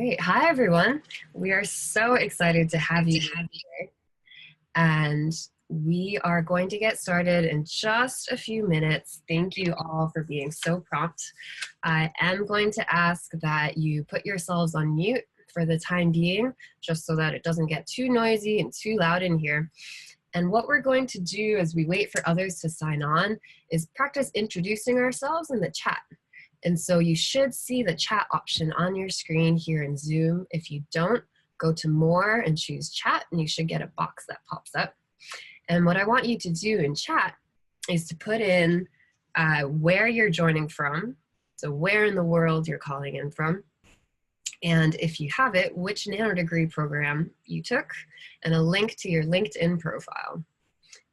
Great. Hi, everyone. We are so excited to have you here. And we are going to get started in just a few minutes. Thank you all for being so prompt. I am going to ask that you put yourselves on mute for the time being, just so that it doesn't get too noisy and too loud in here. And what we're going to do as we wait for others to sign on is practice introducing ourselves in the chat. And so you should see the chat option on your screen here in Zoom. If you don't, go to More and choose Chat, and you should get a box that pops up. And what I want you to do in chat is to put in where you're joining from, so where in the world you're calling in from, and if you have it, which nanodegree program you took, and a link to your LinkedIn profile.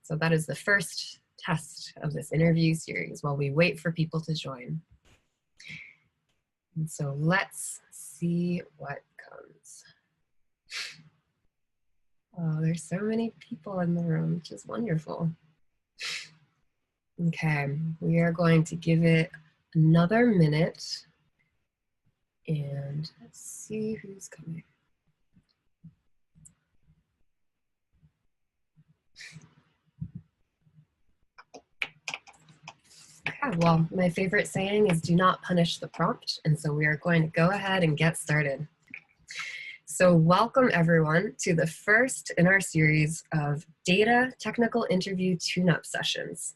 So that is the first test of this interview series while we wait for people to join. And so let's see what comes. Oh, there's so many people in the room, which is wonderful. Okay, we are going to give it another minute and let's see who's coming. Okay, well, my favorite saying is do not punish the prompt, and so we are going to go ahead and get started. So welcome everyone to the first in our series of data technical interview tune-up sessions.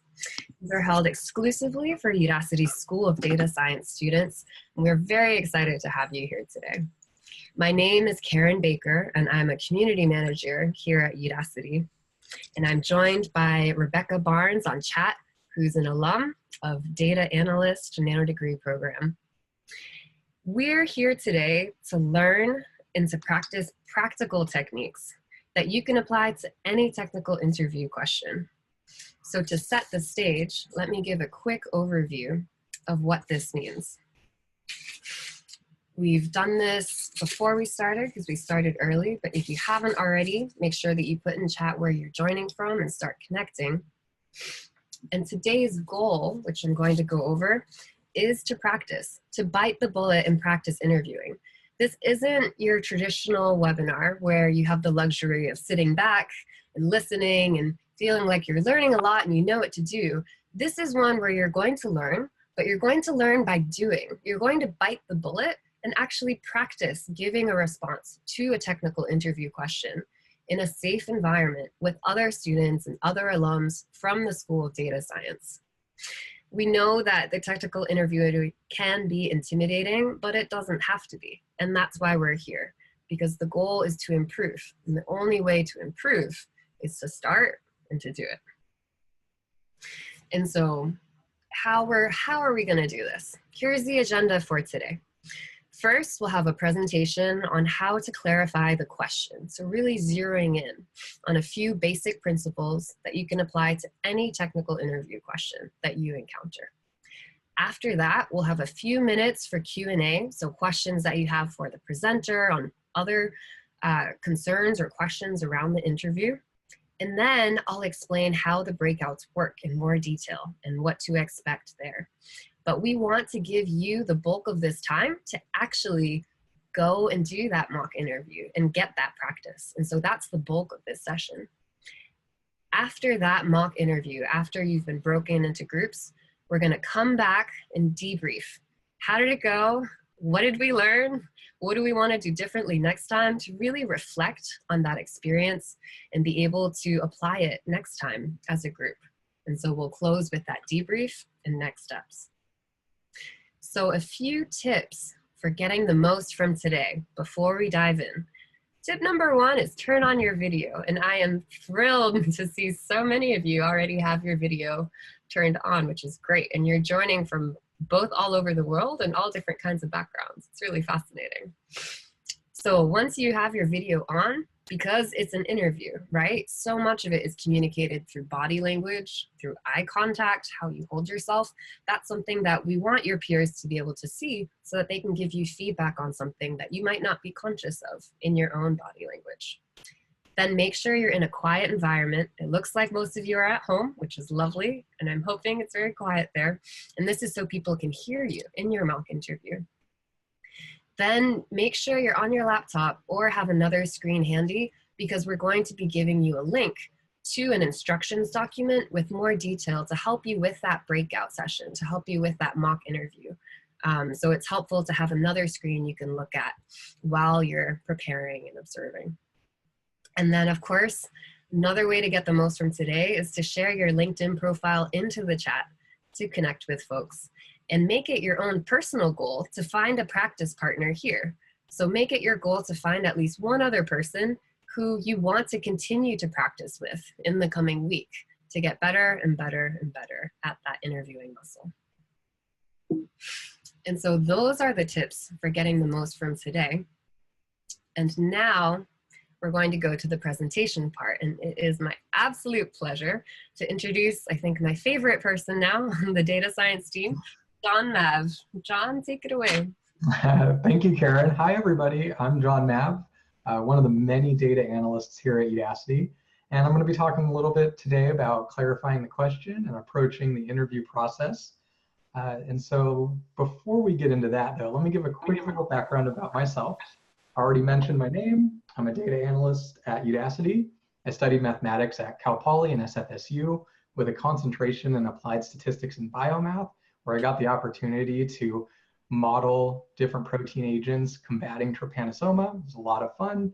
These are held exclusively for Udacity School of Data Science students, and we're very excited to have you here today. My name is Karen Baker, and I'm a community manager here at Udacity, and I'm joined by Rebecca Barnes on chat, who's an alum of Data Analyst Nanodegree program. We're here today to learn and to practice practical techniques that you can apply to any technical interview question. So to set the stage, let me give a quick overview of what this means. We've done this before we started because we started early, but if you haven't already, make sure that you put in chat where you're joining from and start connecting. And today's goal, which I'm going to go over, is to practice, to bite the bullet and practice interviewing. This isn't your traditional webinar where you have the luxury of sitting back and listening and feeling like you're learning a lot and you know what to do. This is one where you're going to learn, but you're going to learn by doing. You're going to bite the bullet and actually practice giving a response to a technical interview question in a safe environment with other students and other alums from the School of Data Science. We know that the technical interview can be intimidating, but it doesn't have to be. And that's why we're here, because the goal is to improve. And the only way to improve is to start and to do it. And so how are we gonna do this? Here's the agenda for today. First, we'll have a presentation on how to clarify the question. So really zeroing in on a few basic principles that you can apply to any technical interview question that you encounter. After that, we'll have a few minutes for Q&A, so questions that you have for the presenter on other concerns or questions around the interview. And then I'll explain how the breakouts work in more detail and what to expect there. But we want to give you the bulk of this time to actually go and do that mock interview and get that practice. And so that's the bulk of this session. After that mock interview, after you've been broken into groups, we're gonna come back and debrief. How did it go? What did we learn? What do we wanna do differently next time to really reflect on that experience and be able to apply it next time as a group? And so we'll close with that debrief and next steps. So a few tips for getting the most from today before we dive in. Tip number one is turn on your video. And I am thrilled to see so many of you already have your video turned on, which is great. And you're joining from both all over the world and all different kinds of backgrounds. It's really fascinating. So once you have your video on, because it's an interview, right? So much of it is communicated through body language, through eye contact, how you hold yourself. That's something that we want your peers to be able to see so that they can give you feedback on something that you might not be conscious of in your own body language. Then make sure you're in a quiet environment. It looks like most of you are at home, which is lovely, and I'm hoping it's very quiet there. And this is so people can hear you in your mock interview. then make sure you're on your laptop or have another screen handy, because we're going to be giving you a link to an instructions document with more detail to help you with that breakout session, to help you with that mock interview. So it's helpful to have another screen you can look at while you're preparing and observing. And then, of course, another way to get the most from today is to share your LinkedIn profile into the chat to connect with folks, and make it your own personal goal to find a practice partner here. So make it your goal to find at least one other person who you want to continue to practice with in the coming week to get better and better and better at that interviewing muscle. And so those are the tips for getting the most from today. And now we're going to go to the presentation part. And it is my absolute pleasure to introduce, I think, my favorite person now on the data science team, John Mav. John, take it away. Thank you, Karen. Hi, everybody. I'm John Mav, one of the many data analysts here at Udacity. And I'm going to be talking a little bit today about clarifying the question and approaching the interview process. And so before we get into that, though, let me give a quick little background about myself. I already mentioned my name. I'm a data analyst at Udacity. I studied mathematics at Cal Poly and SFSU with a concentration in applied statistics and biomath, where I got the opportunity to model different protein agents combating trypanosoma. It was a lot of fun.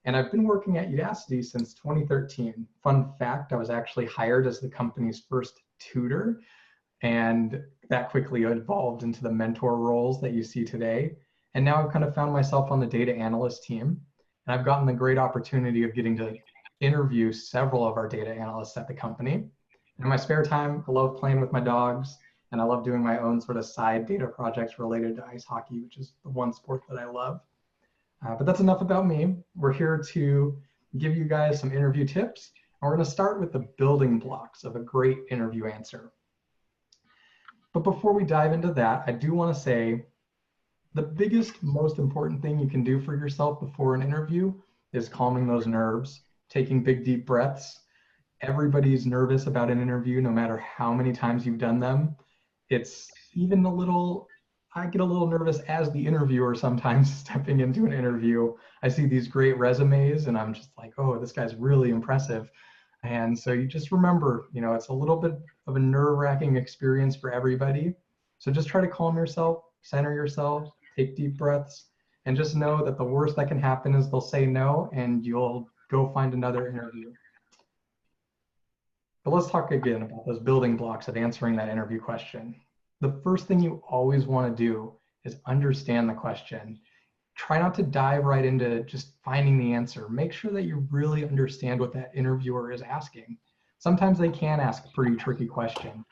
And I've been working at Udacity since 2013. Fun fact, I was actually hired as the company's first tutor, and that quickly evolved into the mentor roles that you see today. And now I've kind of found myself on the data analyst team, and I've gotten the great opportunity of getting to interview several of our data analysts at the company. And in my spare time, I love playing with my dogs, and I love doing my own sort of side data projects related to ice hockey, which is the one sport that I love. But that's enough about me. We're here to give you guys some interview tips, and we're going to start with the building blocks of a great interview answer. But before we dive into that, I do want to say the biggest, most important thing you can do for yourself before an interview is calming those nerves, taking big, deep breaths. Everybody's nervous about an interview, no matter how many times you've done them. It's even I get a little nervous as the interviewer sometimes stepping into an interview. I see these great resumes and I'm just like, oh, this guy's really impressive. And so you just remember, it's a little bit of a nerve-wracking experience for everybody. So just try to calm yourself, center yourself, take deep breaths, and just know that the worst that can happen is they'll say no and you'll go find another interview. But let's talk again about those building blocks of answering that interview question. The first thing you always want to do is understand the question. Try not to dive right into just finding the answer. Make sure that you really understand what that interviewer is asking. Sometimes they can ask a pretty tricky question,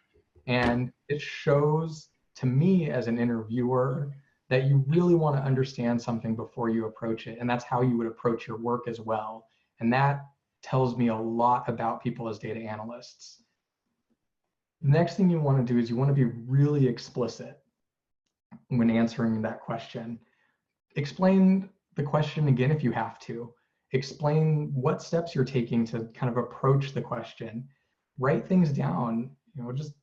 and it shows to me as an interviewer that you really want to understand something before you approach it, and that's how you would approach your work as well. And that tells me a lot about people as data analysts. The next thing you want to do is you want to be really explicit when answering that question. Explain the question again if you have to. Explain what steps you're taking to kind of approach the question. Write things down, just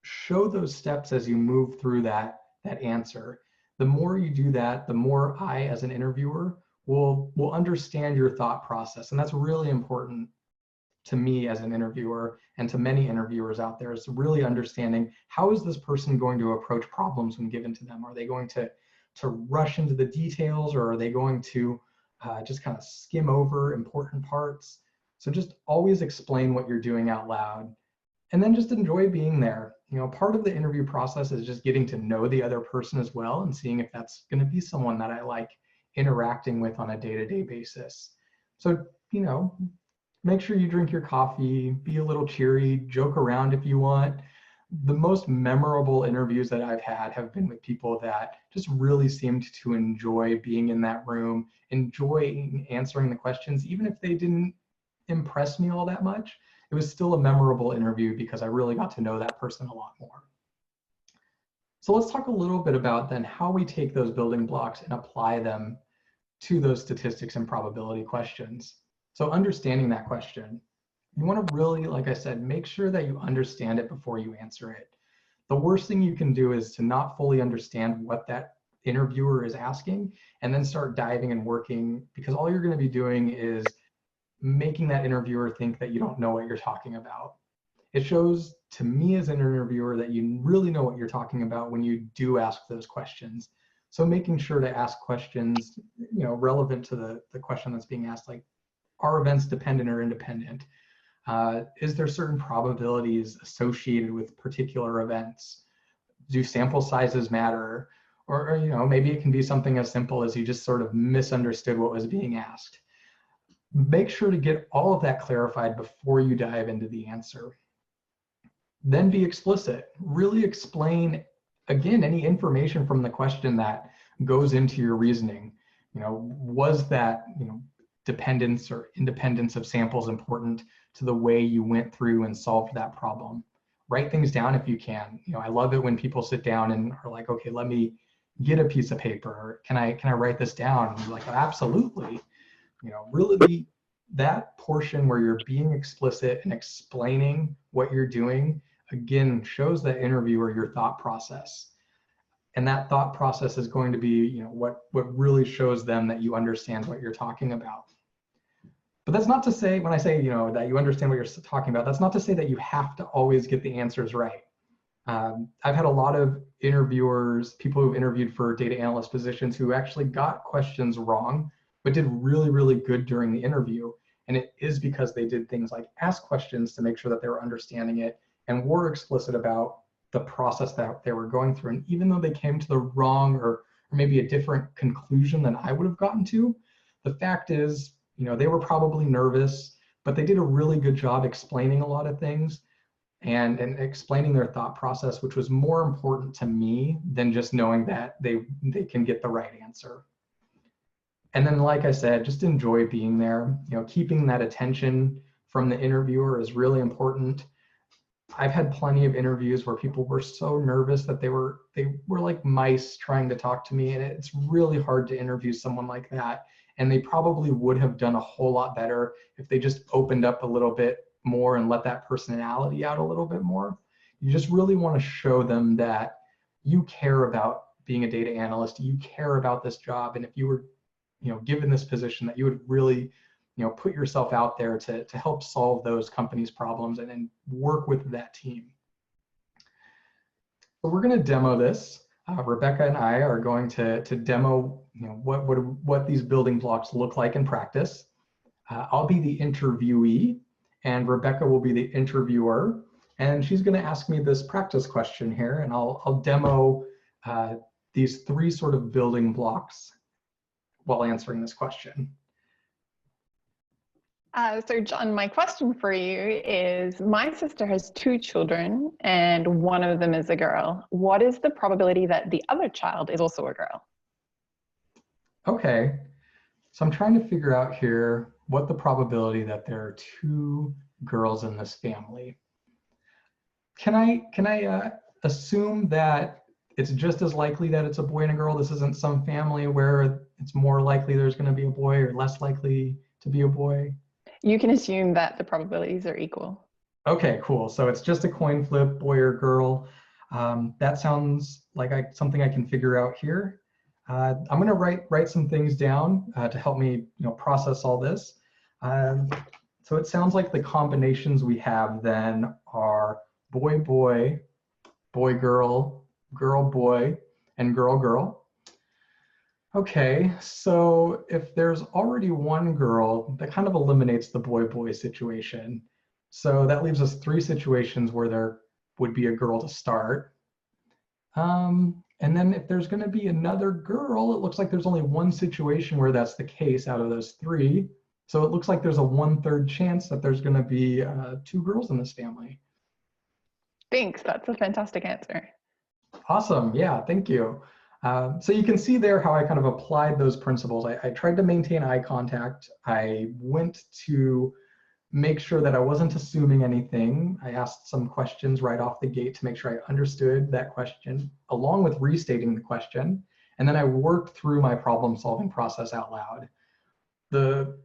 show those steps as you move through that answer. The more you do that, the more I, as an interviewer, will understand your thought process. And that's really important to me as an interviewer and to many interviewers out there, is really understanding how is this person going to approach problems when given to them? Are they going to rush into the details, or are they going to just kind of skim over important parts? So just always explain what you're doing out loud, and then just enjoy being there. Part of the interview process is just getting to know the other person as well and seeing if that's going to be someone that I like interacting with on a day-to-day basis. So, make sure you drink your coffee, be a little cheery, joke around if you want. The most memorable interviews that I've had have been with people that just really seemed to enjoy being in that room, enjoy answering the questions, even if they didn't impress me all that much. It was still a memorable interview because I really got to know that person a lot more. So let's talk a little bit about then how we take those building blocks and apply them to those statistics and probability questions. So understanding that question, you want to really, like I said, make sure that you understand it before you answer it. The worst thing you can do is to not fully understand what that interviewer is asking, and then start diving and working, because all you're going to be doing is making that interviewer think that you don't know what you're talking about. It shows to me as an interviewer that you really know what you're talking about when you do ask those questions. So making sure to ask questions, relevant to the question that's being asked, like, are events dependent or independent? Is there certain probabilities associated with particular events? Do sample sizes matter? Or maybe it can be something as simple as you just sort of misunderstood what was being asked. Make sure to get all of that clarified before you dive into the answer. Then be explicit. Really explain, again, any information from the question that goes into your reasoning. Was that, dependence or independence of samples important to the way you went through and solved that problem? Write things down if you can. I love it when people sit down and are like, okay, let me get a piece of paper. Can I write this down? And you're like, absolutely. Really that portion where you're being explicit and explaining what you're doing, again, shows the interviewer your thought process. And that thought process is going to be, what really shows them that you understand what you're talking about. But that's not to say, when I say, that you understand what you're talking about, that's not to say that you have to always get the answers right. I've had a lot of interviewers, people who've interviewed for data analyst positions, who actually got questions wrong, but did really, really good during the interview. And it is because they did things like ask questions to make sure that they were understanding it and were explicit about the process that they were going through. And even though they came to the wrong or maybe a different conclusion than I would have gotten to, the fact is, they were probably nervous, but they did a really good job explaining a lot of things and explaining their thought process, which was more important to me than just knowing that they can get the right answer. And then, like I said, just enjoy being there. Keeping that attention from the interviewer is really important. I've had plenty of interviews where people were so nervous that they were like mice trying to talk to me, and it's really hard to interview someone like that. And they probably would have done a whole lot better if they just opened up a little bit more and let that personality out a little bit more. You just really want to show them that you care about being a data analyst, you care about this job, and if you were, given this position, that you would really, put yourself out there to help solve those companies' problems and then work with that team. So we're going to demo this. Rebecca and I are going to demo, what these building blocks look like in practice. I'll be the interviewee, and Rebecca will be the interviewer. And she's going to ask me this practice question here, and I'll demo these three sort of building blocks while answering this question. So John, my question for you is, my sister has 2 children and one of them is a girl. What is the probability that the other child is also a girl? Okay, so I'm trying to figure out here what the probability that there are 2 girls in this family. Can I assume that it's just as likely that it's a boy and a girl? This isn't some family where it's more likely there's going to be a boy or less likely to be a boy? You can assume that the probabilities are equal. Okay, cool. So it's just a coin flip, boy or girl. That sounds like something I can figure out here. I'm going to write some things down to help me, process all this. So it sounds like the combinations we have then are boy, boy, boy, girl, girl, boy, and girl, girl. Okay, so if there's already one girl, that kind of eliminates the boy-boy situation. So that leaves us 3 situations where there would be a girl to start. And then if there's going to be another girl, it looks like there's only 1 situation where that's the case out of those 3. So it looks like there's a 1/3 chance that there's going to be 2 girls in this family. Thanks, that's a fantastic answer. Awesome, yeah, thank you. So you can see there how I kind of applied those principles. I tried to maintain eye contact. I went to make sure that I wasn't assuming anything. I asked some questions right off the gate to make sure I understood that question, along with restating the question. And then I worked through my problem solving process out loud. The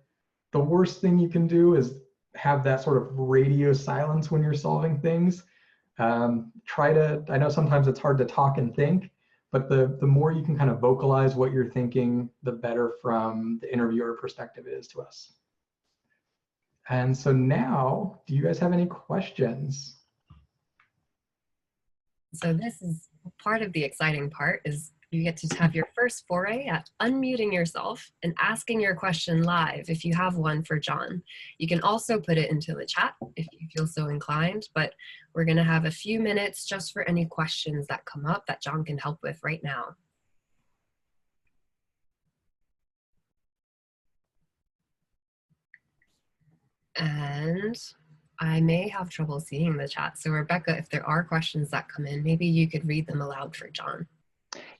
worst thing you can do is have that sort of radio silence when you're solving things. I know sometimes it's hard to talk and think, But the more you can kind of vocalize what you're thinking, the better from the interviewer perspective it is to us. And so now, do you guys have any questions? So this is part of the exciting part, is you get to have your first foray at unmuting yourself and asking your question live if you have one for John. You can also put it into the chat if you feel so inclined, but we're going to have a few minutes just for any questions that come up that John can help with right now. And I may have trouble seeing the chat. So Rebecca, if there are questions that come in, maybe you could read them aloud for John.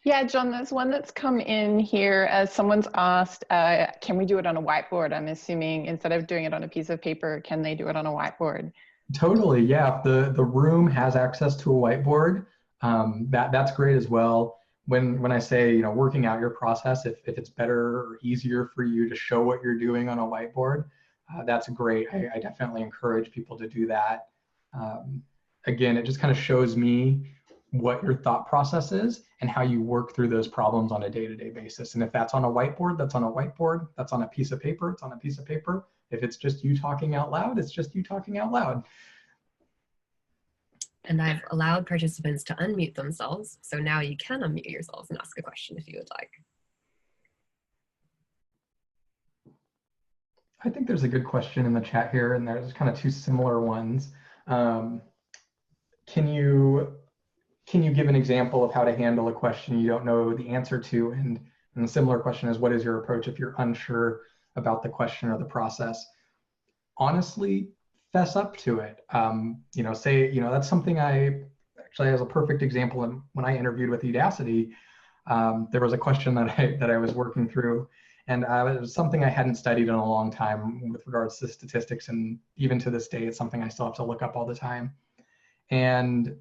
Yeah, John, there's one that's come in here as someone's asked, can we do it on a whiteboard? I'm assuming instead of doing it on a piece of paper, can they do it on a whiteboard? Totally, yeah. If the room has access to a whiteboard, that's great as well. When I say, you know, working out your process, if it's better or easier for you to show what you're doing on a whiteboard, that's great. I definitely encourage people to do that. Again, it just kind of shows me what your thought process is and how you work through those problems on a day-to-day basis. And if that's on a whiteboard, that's on a whiteboard. That's on a piece of paper, it's on a piece of paper. If it's just you talking out loud, it's just you talking out loud. And I've allowed participants to unmute themselves. So now you can unmute yourselves and ask a question if you would like. I think there's a good question in the chat here, and there's kind of two similar ones. Can you give an example of how to handle a question you don't know the answer to? And the similar question is, what is your approach if you're unsure about the question or the process? Honestly, fess up to it. You know, say, you know, that's something I actually, as a perfect example, and when I interviewed with Udacity, there was a question that I was working through, and it was something I hadn't studied in a long time with regards to statistics, and even to this day, it's something I still have to look up all the time. And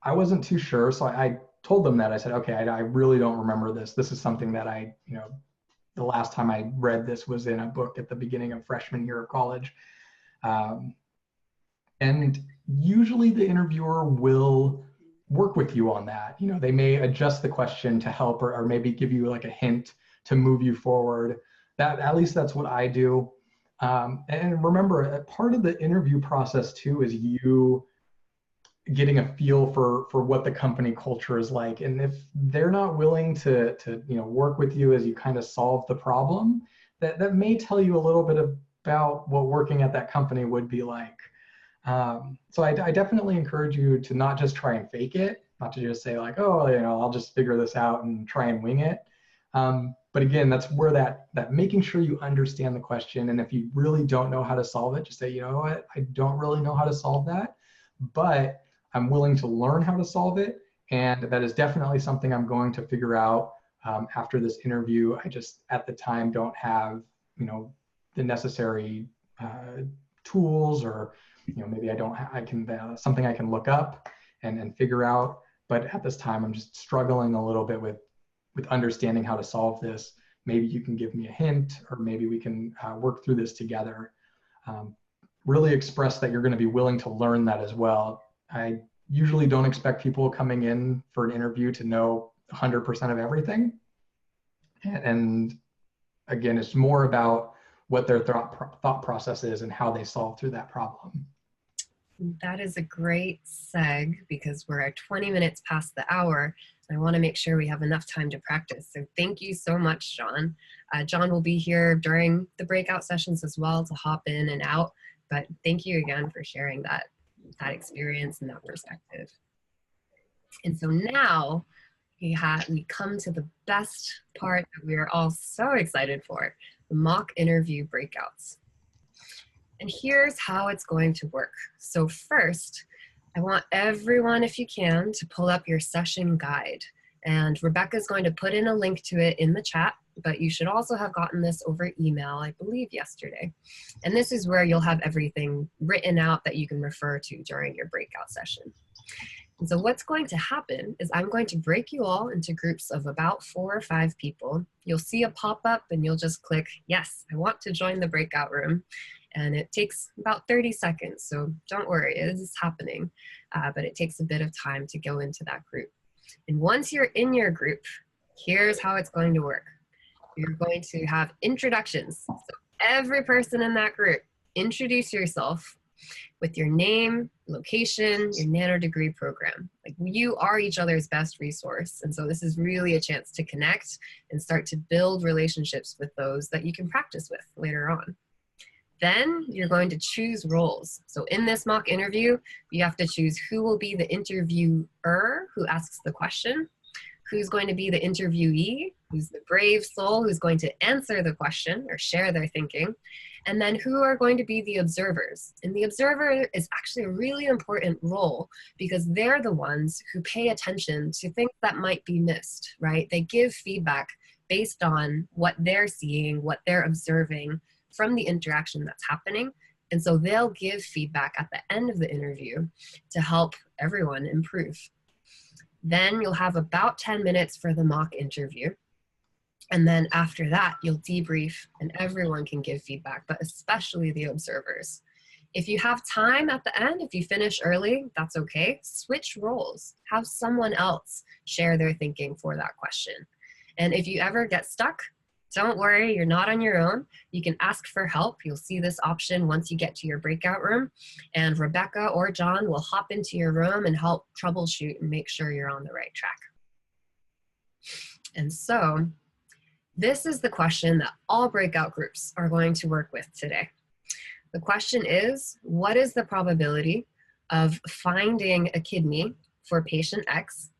I wasn't too sure, so I told them that. I said, okay, I really don't remember this. This is something that you know, the last time I read this was in a book at the beginning of freshman year of college. And usually the interviewer will work with you on that. You know, they may adjust the question to help, or maybe give you like a hint to move you forward. At least that's what I do. And remember, part of the interview process too is you getting a feel for what the company culture is like. And if they're not willing to you know, work with you as you kind of solve the problem, that may tell you a little bit about what working at that company would be like. So I definitely encourage you to not just try and fake it, not to just say like, oh, you know, I'll just figure this out and try and wing it. But again, that's where that making sure you understand the question. And if you really don't know how to solve it, just say, you know what, I don't really know how to solve that, but I'm willing to learn how to solve it. And that is definitely something I'm going to figure out after this interview. I just, at the time, don't have, you know, the necessary tools, or, you know, maybe I can something I can look up and figure out. But at this time, I'm just struggling a little bit with understanding how to solve this. Maybe you can give me a hint, or maybe we can work through this together. Really express that you're going to be willing to learn that as well. I usually don't expect people coming in for an interview to know 100% of everything. And again, it's more about what their thought process is and how they solve through that problem. That is a great seg, because we're at 20 minutes past the hour. I want to make sure we have enough time to practice. So thank you so much, John. John will be here during the breakout sessions as well to hop in and out. But thank you again for sharing that experience and that perspective. And so now we come to the best part that we are all so excited for, the mock interview breakouts. And here's how it's going to work. So first, I want everyone, if you can, to pull up your session guide. And Rebecca's going to put in a link to it in the chat, but you should also have gotten this over email, I believe yesterday. And this is where you'll have everything written out that you can refer to during your breakout session. And so what's going to happen is I'm going to break you all into groups of about 4 or 5 people. You'll see a pop-up and you'll just click, yes, I want to join the breakout room. And it takes about 30 seconds, so don't worry, it is happening, but it takes a bit of time to go into that group. And once you're in your group, here's how it's going to work. You're going to have introductions. So every person in that group, introduce yourself with your name, location, your nanodegree program. Like, you are each other's best resource. And so this is really a chance to connect and start to build relationships with those that you can practice with later on. Then you're going to choose roles. So in this mock interview, you have to choose who will be the interviewer who asks the question, who's going to be the interviewee, who's the brave soul who's going to answer the question or share their thinking, and then who are going to be the observers. And the observer is actually a really important role because they're the ones who pay attention to things that might be missed, right? They give feedback based on what they're seeing, what they're observing from the interaction that's happening. And so they'll give feedback at the end of the interview to help everyone improve. Then you'll have about 10 minutes for the mock interview. And then after that, you'll debrief and everyone can give feedback, but especially the observers. If you have time at the end, if you finish early, that's okay. Switch roles. Have someone else share their thinking for that question. And if you ever get stuck, don't worry, you're not on your own. You can ask for help. You'll see this option once you get to your breakout room. And Rebecca or John will hop into your room and help troubleshoot and make sure you're on the right track. And so this is the question that all breakout groups are going to work with today. The question is, what is the probability of finding a kidney for patient X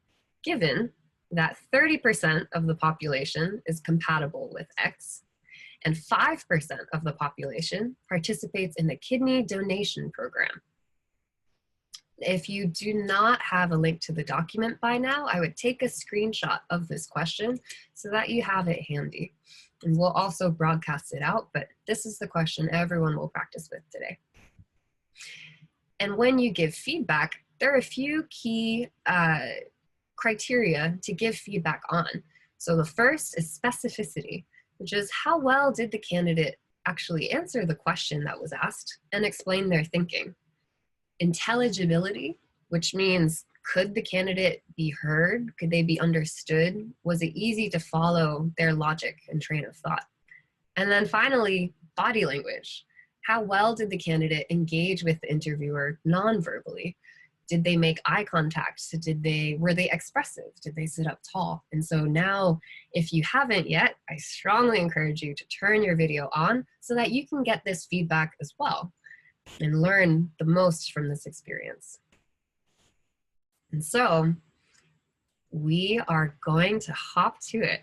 given that 30% of the population is compatible with X and 5% of the population participates in the kidney donation program? If you do not have a link to the document by now, I would take a screenshot of this question so that you have it handy. And we'll also broadcast it out, but this is the question everyone will practice with today. And when you give feedback, there are a few key criteria to give feedback on. So the first is specificity, which is how well did the candidate actually answer the question that was asked and explain their thinking. Intelligibility, which means could the candidate be heard? Could they be understood? Was it easy to follow their logic and train of thought? And then finally, body language. How well did the candidate engage with the interviewer non-verbally? Did they make eye contact? Were they expressive? Did they sit up tall? And so now, if you haven't yet, I strongly encourage you to turn your video on so that you can get this feedback as well and learn the most from this experience. And so we are going to hop to it.